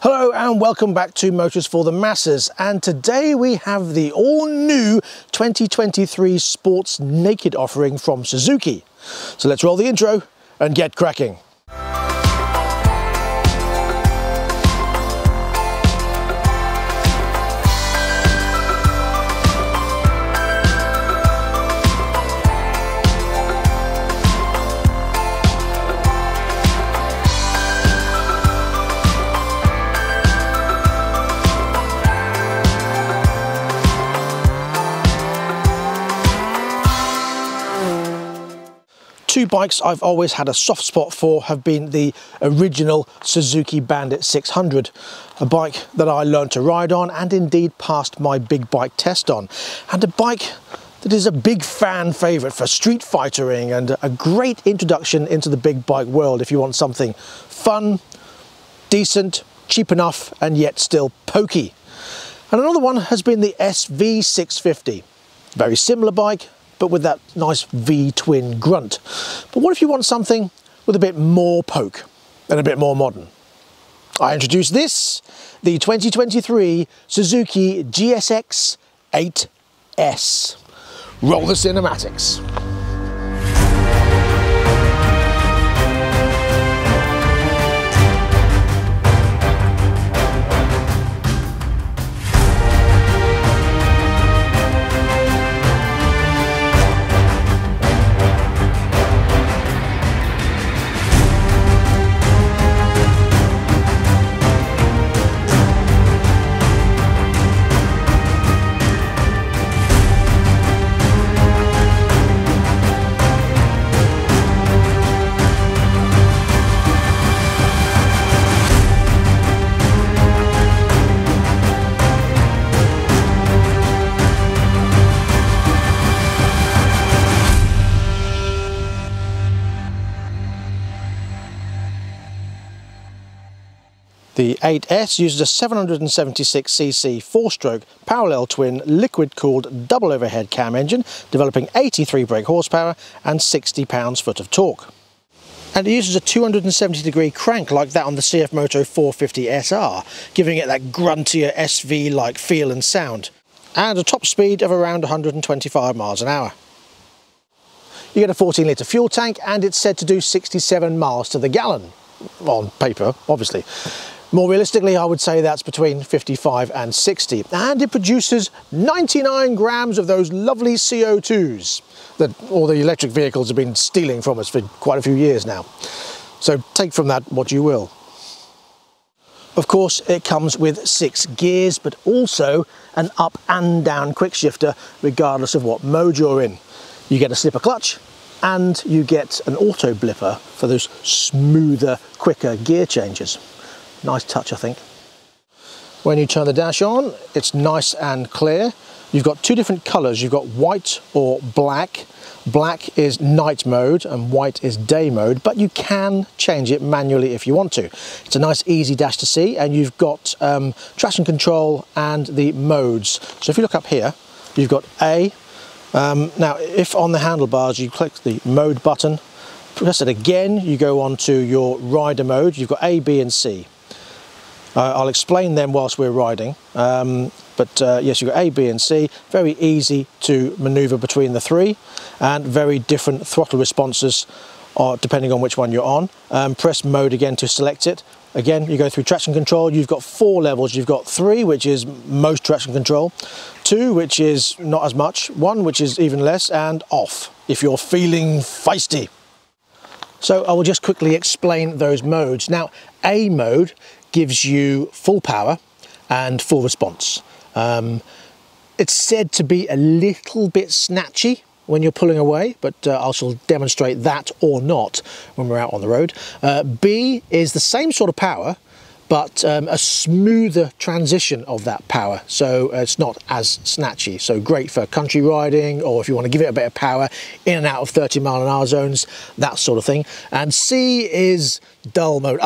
Hello and welcome back to Motors for the Masses, and today we have the all-new 2023 Sports Naked offering from Suzuki. So let's roll the intro and get cracking. Two bikes I've always had a soft spot for have been the original Suzuki Bandit 600, a bike that I learned to ride on and indeed passed my big bike test on, and a bike that is a big fan favourite for street fightering and a great introduction into the big bike world if you want something fun, decent, cheap enough and yet still pokey. And another one has been the SV650, very similar bike, but with that nice V-twin grunt. But what if you want something with a bit more poke and a bit more modern? I introduce this, the 2023 Suzuki GSX8S. Roll the cinematics. The 8S uses a 776cc 4-stroke parallel twin liquid-cooled double overhead cam engine, developing 83 brake horsepower and 60 pounds-foot of torque. And it uses a 270-degree crank like that on the CF Moto 450 SR, giving it that gruntier SV-like feel and sound, and a top speed of around 125 miles an hour. You get a 14-litre fuel tank and it's said to do 67 miles to the gallon, on paper, obviously. More realistically, I would say that's between 55 and 60, and it produces 99 grams of those lovely CO2s that all the electric vehicles have been stealing from us for quite a few years now. So take from that what you will. Of course, it comes with 6 gears, but also an up and down quick shifter, regardless of what mode you're in. You get a slipper clutch, and you get an auto blipper for those smoother, quicker gear changes. Nice touch, I think. When you turn the dash on, it's nice and clear. You've got two different colours. You've got white or black. Black is night mode and white is day mode, but you can change it manually if you want to. It's a nice easy dash to see, and you've got traction control and the modes. So if you look up here, you've got A. Now if on the handlebars you click the mode button, press it again, you go on to your rider mode. You've got A, B and C. I'll explain them whilst we're riding, yes, you've got A, B and C. Very easy to manoeuvre between the three, and very different throttle responses depending on which one you're on. Press mode again to select it. Again, you go through traction control. You've got 4 levels. You've got 3, which is most traction control, 2, which is not as much, 1, which is even less, and off, if you're feeling feisty. So I will just quickly explain those modes. Now, A mode gives you full power and full response. It's said to be a little bit snatchy when you're pulling away, but I shall demonstrate that or not when we're out on the road. B is the same sort of power, but a smoother transition of that power, so it's not as snatchy. So great for country riding, or if you want to give it a bit of power in and out of 30-mile-an-hour zones, that sort of thing. And C is dull mode.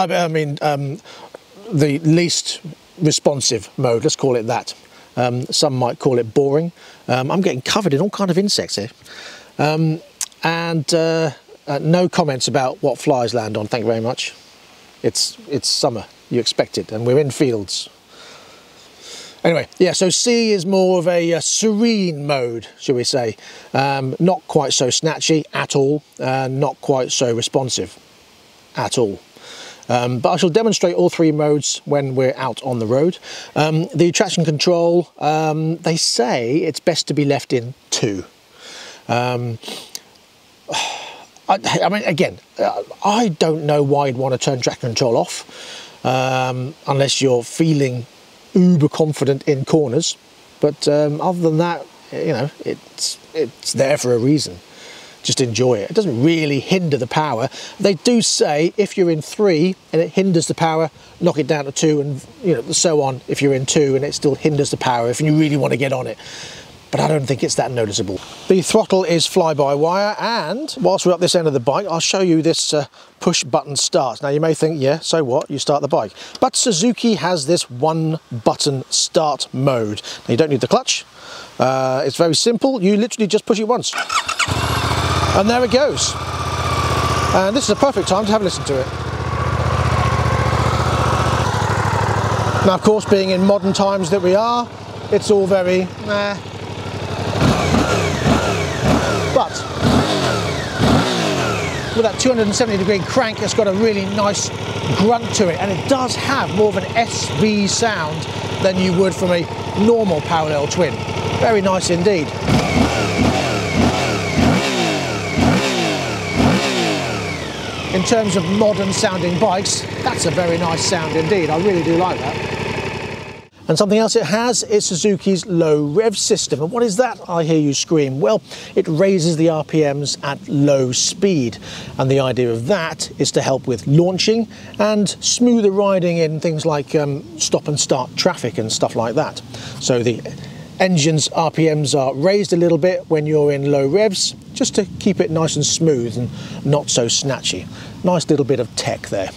The least responsive mode, let's call it that. Some might call it boring. I'm getting covered in all kind of insects here. No comments about what flies land on, thank you very much. It's summer, you expect it, and we're in fields. Anyway, yeah, so C is more of a serene mode, shall we say. Not quite so snatchy at all, not quite so responsive at all. But I shall demonstrate all three modes when we're out on the road. The traction control, they say it's best to be left in 2. I mean, again, I don't know why you'd want to turn traction control off, unless you're feeling uber confident in corners. But other than that, you know, it's there for a reason. Just enjoy it. It doesn't really hinder the power. They do say if you're in 3 and it hinders the power, knock it down to 2, and you know, so on if you're in 2 and it still hinders the power if you really want to get on it. But I don't think it's that noticeable. The throttle is fly-by-wire, and whilst we're up this end of the bike, I'll show you this push button start. Now you may think, yeah, so what? You start the bike. But Suzuki has this one button start mode. Now you don't need the clutch. It's very simple. You literally just push it once. And there it goes. And this is a perfect time to have a listen to it. Now, of course, being in modern times that we are, it's all very meh. But with that 270-degree crank, it's got a really nice grunt to it, and it does have more of an SV sound than you would from a normal parallel twin. Very nice indeed. In terms of modern sounding bikes, that's a very nice sound indeed. I really do like that. And something else it has is Suzuki's low rev system. And what is that, I hear you scream? Well, it raises the RPMs at low speed. And the idea of that is to help with launching and smoother riding in things like stop and start traffic and stuff like that. So the engine's RPMs are raised a little bit when you're in low revs, just to keep it nice and smooth and not so snatchy. Nice little bit of tech there.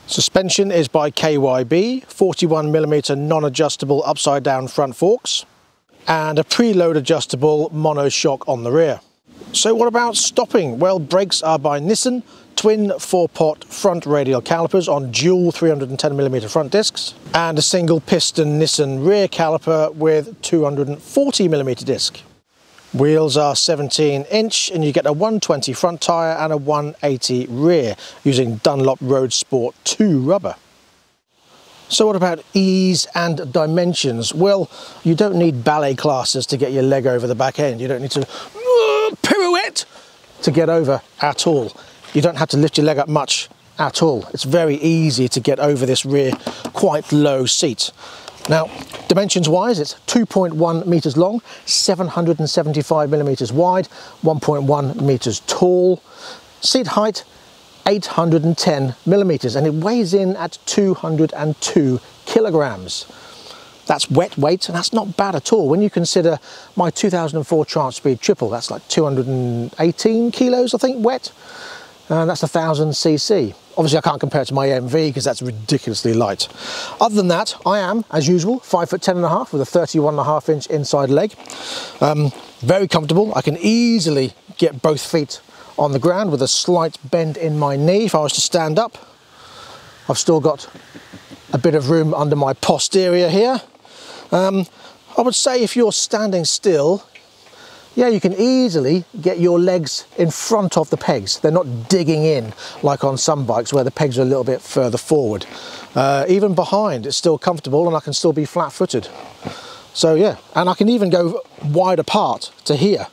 Suspension is by KYB, 41mm non-adjustable upside down front forks, and a preload adjustable monoshock on the rear. So what about stopping? Well, brakes are by Nissan, twin 4-pot front radial calipers on dual 310mm front discs, and a single piston Nissan rear caliper with 240mm disc. Wheels are 17-inch, and you get a 120 front tyre and a 180 rear using Dunlop Road Sport 2 rubber. So what about ease and dimensions? Well, you don't need ballet classes to get your leg over the back end. You don't need to pirouette to get over at all. You don't have to lift your leg up much at all. It's very easy to get over this rear quite low seat. Now, dimensions wise, it's 2.1 meters long, 775 millimeters wide, 1.1 meters tall. Seat height, 810 millimeters, and it weighs in at 202 kilograms. That's wet weight, and that's not bad at all. When you consider my 2004 Trance-Speed Triple, that's like 218 kilos, I think, wet. And that's 1000cc. Obviously I can't compare it to my MV because that's ridiculously light. Other than that, I am, as usual, 5'10.5" with a 31.5-inch inside leg. Very comfortable. I can easily get both feet on the ground with a slight bend in my knee if I was to stand up. I've still got a bit of room under my posterior here. I would say if you're standing still, yeah, you can easily get your legs in front of the pegs. They're not digging in like on some bikes where the pegs are a little bit further forward. Even behind, it's still comfortable, and I can still be flat-footed. So yeah, and I can even go wide apart to here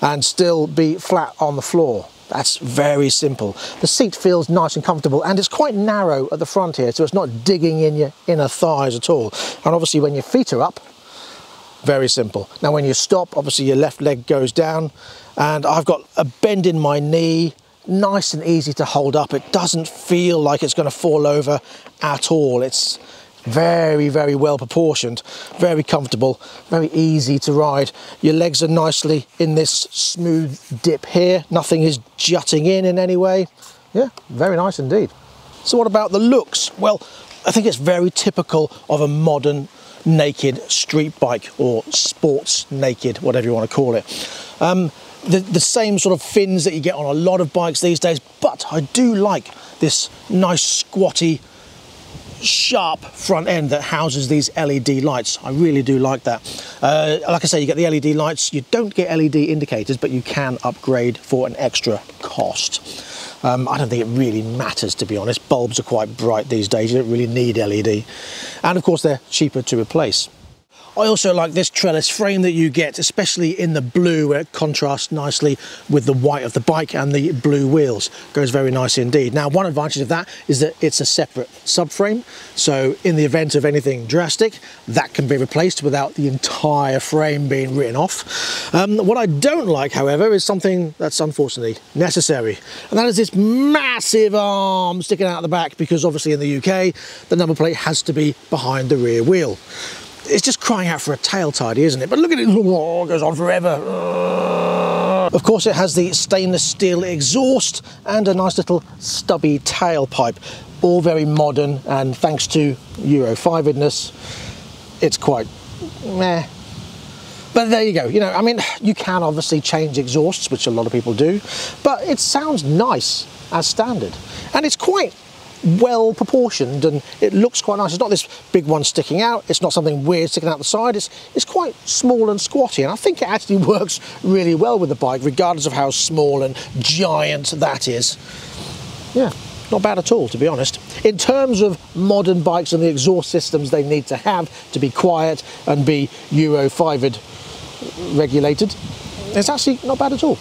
and still be flat on the floor. That's very simple. The seat feels nice and comfortable, and it's quite narrow at the front here, so it's not digging in your inner thighs at all. And obviously when your feet are up, very simple. Now when you stop, obviously your left leg goes down, and I've got a bend in my knee, nice and easy to hold up. It doesn't feel like it's going to fall over at all. It's very, very well proportioned, very comfortable, very easy to ride. Your legs are nicely in this smooth dip here. Nothing is jutting in any way. Yeah, very nice indeed. So what about the looks? Well, I think it's very typical of a modern naked street bike, or sports naked, whatever you want to call it. The same sort of fins that you get on a lot of bikes these days, but I do like this nice squatty sharp front end that houses these LED lights. I really do like that. Like I say, you get the LED lights. You don't get LED indicators, but you can upgrade for an extra cost. I don't think it really matters, to be honest. Bulbs are quite bright these days. You don't really need LED. And of course, they're cheaper to replace. I also like this trellis frame that you get, especially in the blue, where it contrasts nicely with the white of the bike and the blue wheels. Goes very nice indeed. Now, one advantage of that is that it's a separate subframe, so in the event of anything drastic, that can be replaced without the entire frame being written off. What I don't like, however, is something that's unfortunately necessary, and that is this massive arm sticking out the back, because obviously in the UK, the number plate has to be behind the rear wheel. It's just crying out for a tail tidy, isn't it? But look at it, oh, it goes on forever. Of course, it has the stainless steel exhaust and a nice little stubby tailpipe. All very modern, and thanks to Euro 5-edness, it's quite meh. But there you go. You know, I mean, you can obviously change exhausts, which a lot of people do, but it sounds nice as standard. And it's quite well proportioned, and it looks quite nice. It's not this big one sticking out, it's not something weird sticking out the side, it's quite small and squatty, and I think it actually works really well with the bike, regardless of how small and giant that is. Yeah, not bad at all, to be honest. In terms of modern bikes and the exhaust systems they need to have to be quiet and be Euro 5 regulated, it's actually not bad at all.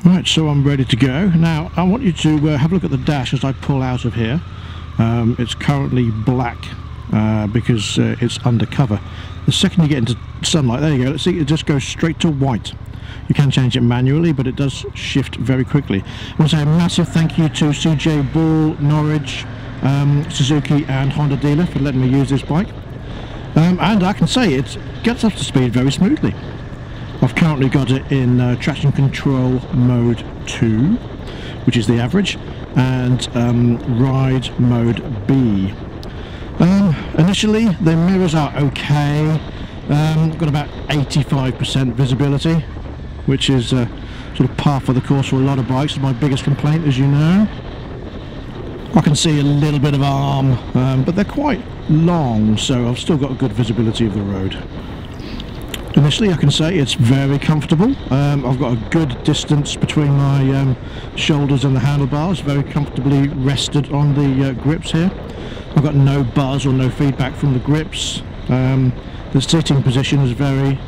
Right, so I'm ready to go. Now, I want you to have a look at the dash as I pull out of here. It's currently black because it's undercover. The second you get into sunlight, there you go, let's see, it just goes straight to white. You can change it manually, but it does shift very quickly. I want to say a massive thank you to CJ Ball, Norwich, Suzuki and Honda dealer for letting me use this bike. And I can say it gets up to speed very smoothly. I've currently got it in traction control mode 2, which is the average, and ride mode B. Initially, the mirrors are okay. Got about 85% visibility, which is sort of par for the course for a lot of bikes. It's my biggest complaint, as you know. I can see a little bit of arm, but they're quite long, so I've still got a good visibility of the road. Initially, I can say it's very comfortable. I've got a good distance between my shoulders and the handlebars, very comfortably rested on the grips here. I've got no buzz or no feedback from the grips. The sitting position is very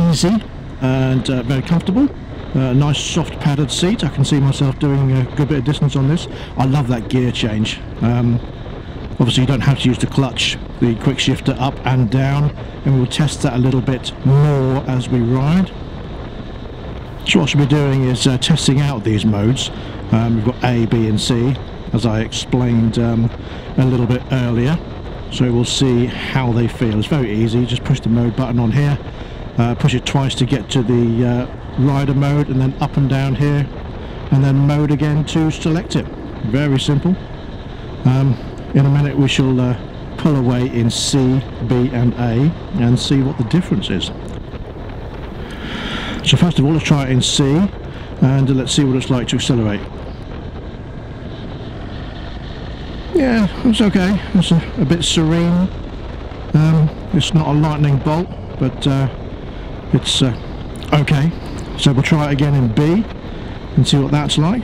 easy and very comfortable. Nice soft padded seat. I can see myself doing a good bit of distance on this. I love that gear change. Obviously you don't have to use the clutch, the quick shifter up and down, and we'll test that a little bit more as we ride. So what I should be doing is testing out these modes. We've got A, B and C, as I explained a little bit earlier. So we'll see how they feel. It's very easy, just push the mode button on here, push it twice to get to the rider mode, and then up and down here, and then mode again to select it. Very simple. In a minute we shall pull away in C, B and A and see what the difference is. So first of all, let's try it in C, and let's see what it's like to accelerate. Yeah, it's okay. It's a bit serene. It's not a lightning bolt, but it's okay. So we'll try it again in B and see what that's like.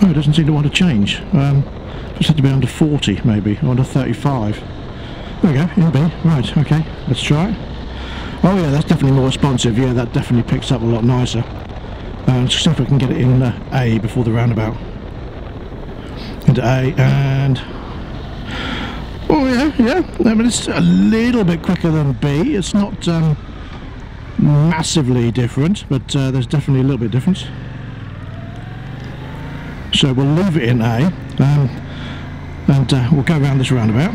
Oh, it doesn't seem to want to change. Just have to be under 40 maybe, or under 35. There we go, in B. Right, okay, let's try it. Oh yeah, that's definitely more responsive. Yeah, that definitely picks up a lot nicer. Let's see if we can get it in A before the roundabout. Into A, and... oh yeah, but it's a little bit quicker than B. It's not massively different, but there's definitely a little bit of difference. So we'll leave it in A, and we'll go around this roundabout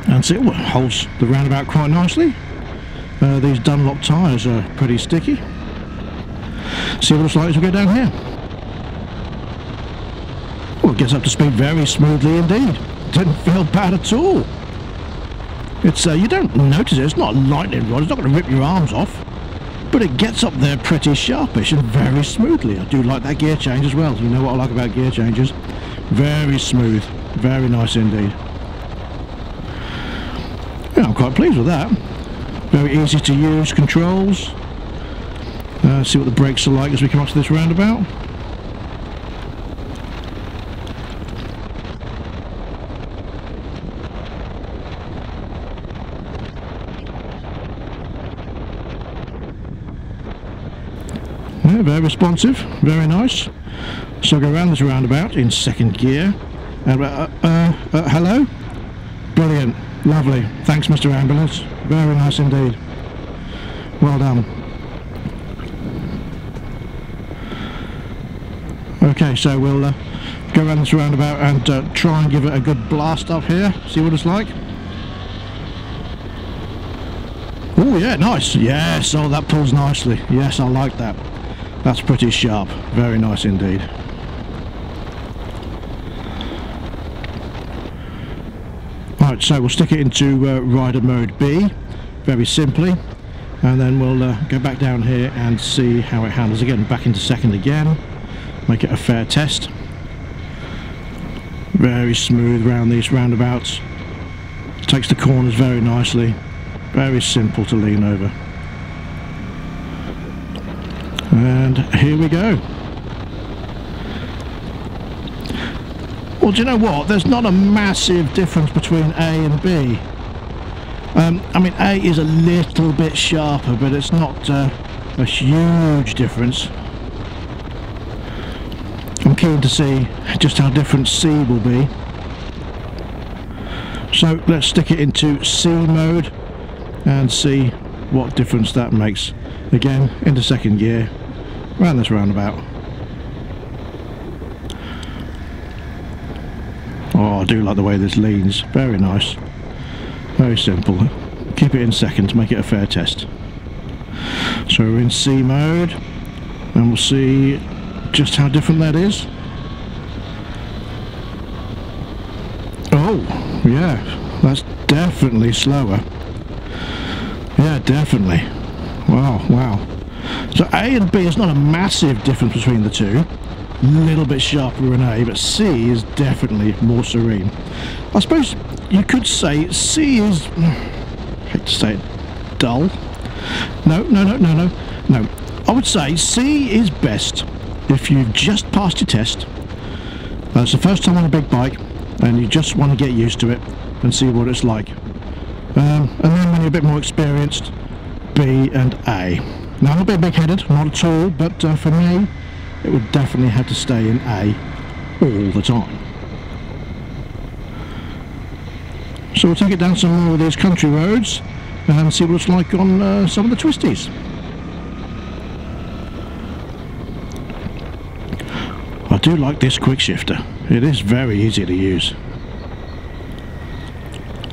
and see. Well, it holds the roundabout quite nicely. These Dunlop tyres are pretty sticky. See what it's like as we go down here. Well, it gets up to speed very smoothly indeed. Didn't feel bad at all. It's you don't notice it, it's not a lightning rod, it's not going to rip your arms off, but it gets up there pretty sharpish and very smoothly. I do like that gear change as well. You know what I like about gear changes? Very smooth, very nice indeed. Yeah, I'm quite pleased with that. Very easy to use controls. See what the brakes are like as we come up to this roundabout. Yeah, very responsive, very nice. So I'll go around this roundabout in second gear. Hello? Brilliant, lovely. Thanks, Mr. Ambulance. Very nice indeed. Well done. Okay, so we'll go around this roundabout and try and give it a good blast up here. See what it's like. Oh yeah, nice. Yes, oh that pulls nicely. Yes, I like that. That's pretty sharp. Very nice indeed. Right, so we'll stick it into rider mode B, very simply, and then we'll go back down here and see how it handles again. Back into second again, make it a fair test. Very smooth round these roundabouts. Takes the corners very nicely. Very simple to lean over. And here we go. Well, do you know what? There's not a massive difference between A and B. I mean, A is a little bit sharper, but it's not a huge difference. I'm keen to see just how different C will be. So let's stick it into C mode and see what difference that makes. Again, into second gear, around this roundabout. Oh, I do like the way this leans. Very nice. Very simple. Keep it in second to make it a fair test. So we're in C mode, and we'll see just how different that is. Oh, yeah, that's definitely slower. Yeah, definitely. Wow, wow. So A and B is not a massive difference between the two. A little bit sharper in A, but C is definitely more serene. I suppose you could say C is, I hate to say it, dull. No. I would say C is best if you've just passed your test. It's the first time on a big bike and you just want to get used to it and see what it's like. And then when you're a bit more experienced, B and A. Now I'm not being big-headed, not at all, but for me it would definitely have to stay in A all the time. So we'll take it down some more of these country roads and see what it's like on some of the twisties. I do like this quick shifter. It is very easy to use.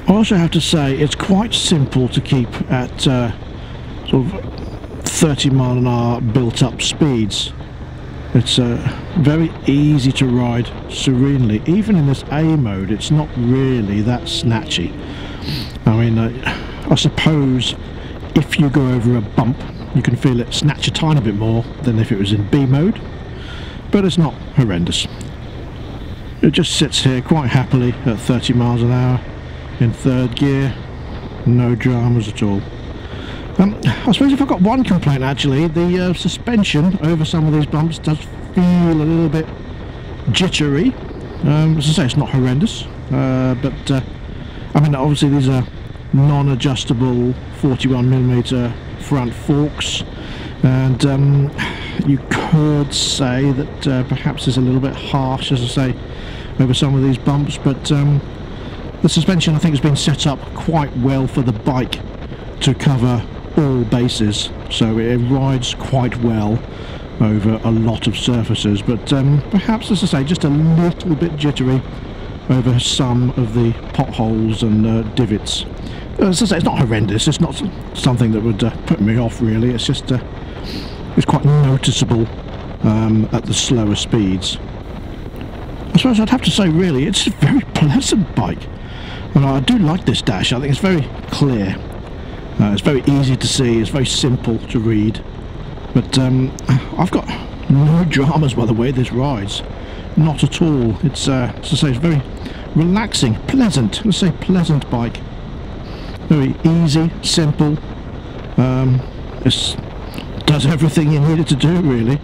I also have to say it's quite simple to keep at sort of 30 mile an hour built up speeds. It's very easy to ride serenely. Even in this A mode, it's not really that snatchy. I mean, I suppose if you go over a bump, you can feel it snatch a tiny bit more than if it was in B mode, but it's not horrendous. It just sits here quite happily at 30 miles an hour in third gear, no dramas at all. I suppose if I've got one complaint, actually, the suspension over some of these bumps does feel a little bit jittery. As I say, it's not horrendous, but I mean, obviously these are non-adjustable 41mm front forks, and you could say that perhaps it's a little bit harsh, as I say, over some of these bumps, but the suspension I think has been set up quite well for the bike to cover all bases, so it rides quite well over a lot of surfaces, but perhaps, as I say, just a little bit jittery over some of the potholes and divots. As I say, it's not horrendous, it's not something that would put me off really, it's just it's quite noticeable at the slower speeds. I suppose I'd have to say really it's a very pleasant bike. And I do like this dash. I think it's very clear. It's very easy to see. It's very simple to read. But I've got no dramas by the way this rides. Not at all. It's as I say, it's very relaxing, pleasant. Let's say pleasant bike. Very easy, simple. It does everything you need it to do, really.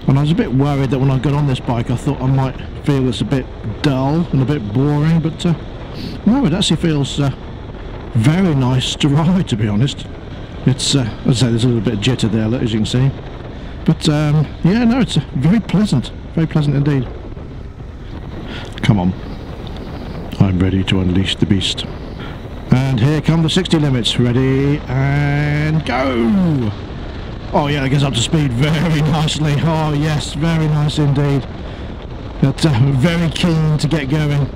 And I was a bit worried that when I got on this bike, I thought I might feel it's a bit dull and a bit boring, but no, it actually feels very nice to ride, to be honest. It's, as I say, there's a little bit of jitter there, as you can see. But yeah, no, it's very pleasant indeed. Come on, I'm ready to unleash the beast. And here come the 60 limits. Ready and go! Oh yeah, it gets up to speed very nicely. Oh yes, very nice indeed. But very keen to get going.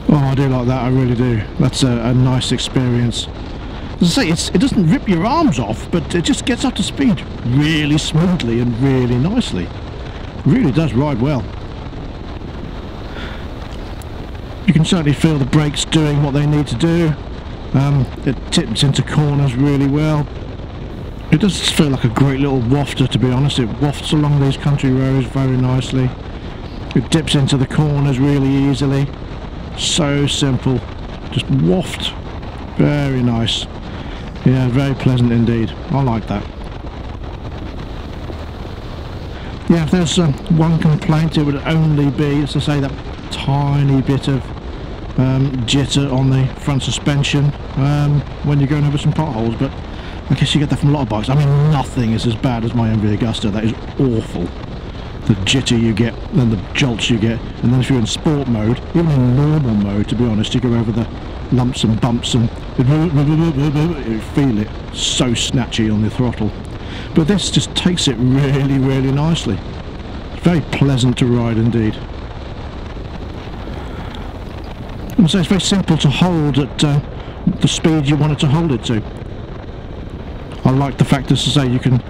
Oh, I do like that, I really do. That's a nice experience. As I say, it doesn't rip your arms off, but it just gets up to speed really smoothly and really nicely. It really does ride well. You can certainly feel the brakes doing what they need to do. It tips into corners really well. It does feel like a great little wafter, to be honest. It wafts along these country roads very nicely. It dips into the corners really easily. So simple. Just waft. Very nice. Yeah, very pleasant indeed. I like that. Yeah, if there's one complaint, it would only be, as I say, that tiny bit of jitter on the front suspension when you're going over some potholes, but I guess you get that from a lot of bikes. I mean, nothing is as bad as my MV Agusta. That is awful. The jitter you get and the jolts you get, and then if you're in sport mode, even in normal mode, to be honest, you go over the lumps and bumps and you feel it so snatchy on the throttle. But this just takes it really, really nicely. It's very pleasant to ride indeed. And so it's very simple to hold at the speed you want it to hold it to. I like the fact, as I say, you can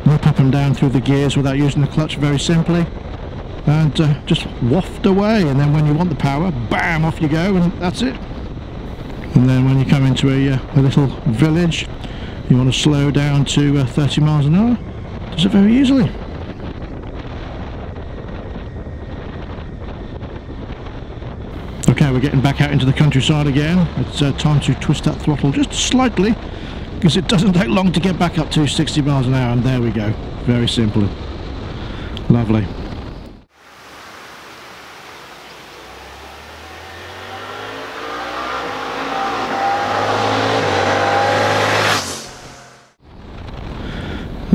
whip up and down through the gears without using the clutch very simply, and just waft away, and then when you want the power, bam, off you go, and that's it. And then when you come into a little village, you want to slow down to 30 miles an hour, does it very easily. Okay, we're getting back out into the countryside again. It's time to twist that throttle just slightly, because it doesn't take long to get back up to 60 miles an hour, and there we go. Very simple. Lovely.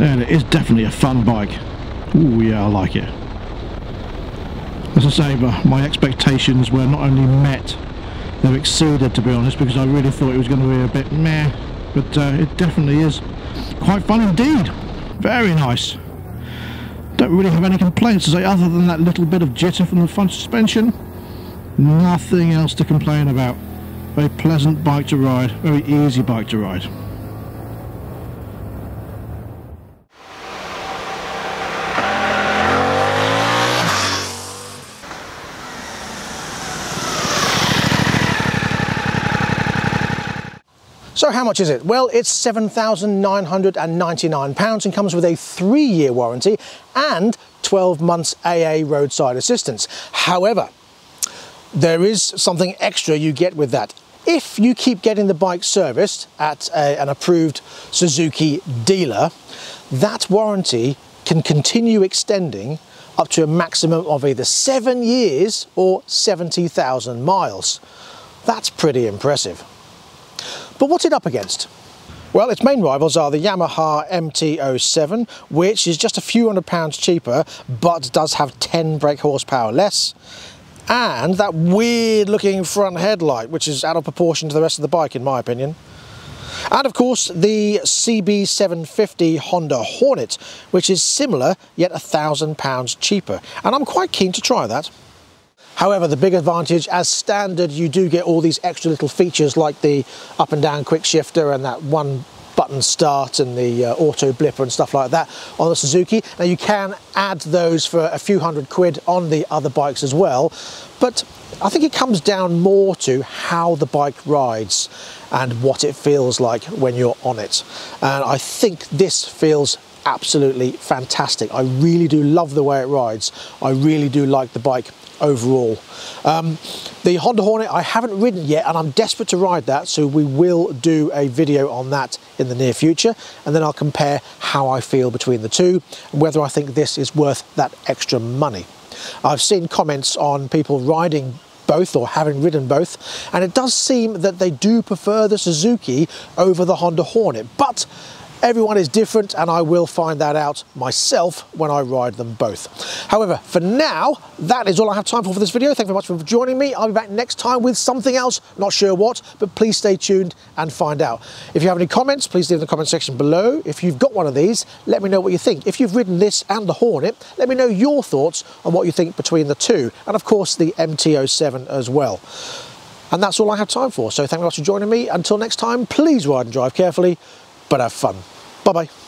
And it is definitely a fun bike. Ooh, yeah, I like it. As I say, my expectations were not only met, they're exceeded, to be honest, because I really thought it was going to be a bit meh, but it definitely is quite fun indeed. Very nice. Don't really have any complaints to say other than that little bit of jitter from the front suspension. Nothing else to complain about. Very pleasant bike to ride, very easy bike to ride. So how much is it? Well, it's £7,999 and comes with a 3-year warranty and 12 months AA roadside assistance. However, there is something extra you get with that. If you keep getting the bike serviced at an approved Suzuki dealer, that warranty can continue extending up to a maximum of either 7 years or 70,000 miles. That's pretty impressive. But what's it up against? Well, its main rivals are the Yamaha MT-07, which is just a few £100 cheaper, but does have 10 brake horsepower less, and that weird looking front headlight, which is out of proportion to the rest of the bike in my opinion. And of course the CB750 Honda Hornet, which is similar yet £1,000 cheaper, and I'm quite keen to try that. However, the big advantage, as standard, you do get all these extra little features like the up and down quick shifter and that one button start and the auto blipper and stuff like that on the Suzuki. Now you can add those for a few £100 on the other bikes as well, But I think it comes down more to how the bike rides and what it feels like when you're on it. And I think this feels absolutely fantastic. I really do love the way it rides. I really do like the bike overall. The Honda Hornet I haven't ridden yet, and I'm desperate to ride that, so we will do a video on that in the near future, and then I'll compare how I feel between the two and whether I think this is worth that extra money. I've seen comments on people riding both or having ridden both, and it does seem that they do prefer the Suzuki over the Honda Hornet, but everyone is different, and I will find that out myself when I ride them both. However, for now, that is all I have time for this video. Thank you very much for joining me. I'll be back next time with something else, not sure what, but please stay tuned and find out. If you have any comments, please leave in the comment section below. If you've got one of these, let me know what you think. If you've ridden this and the Hornet, let me know your thoughts on what you think between the two, and of course the MT-07 as well. And that's all I have time for, so thank you very much for joining me. Until next time, please ride and drive carefully, but have fun. Bye-bye.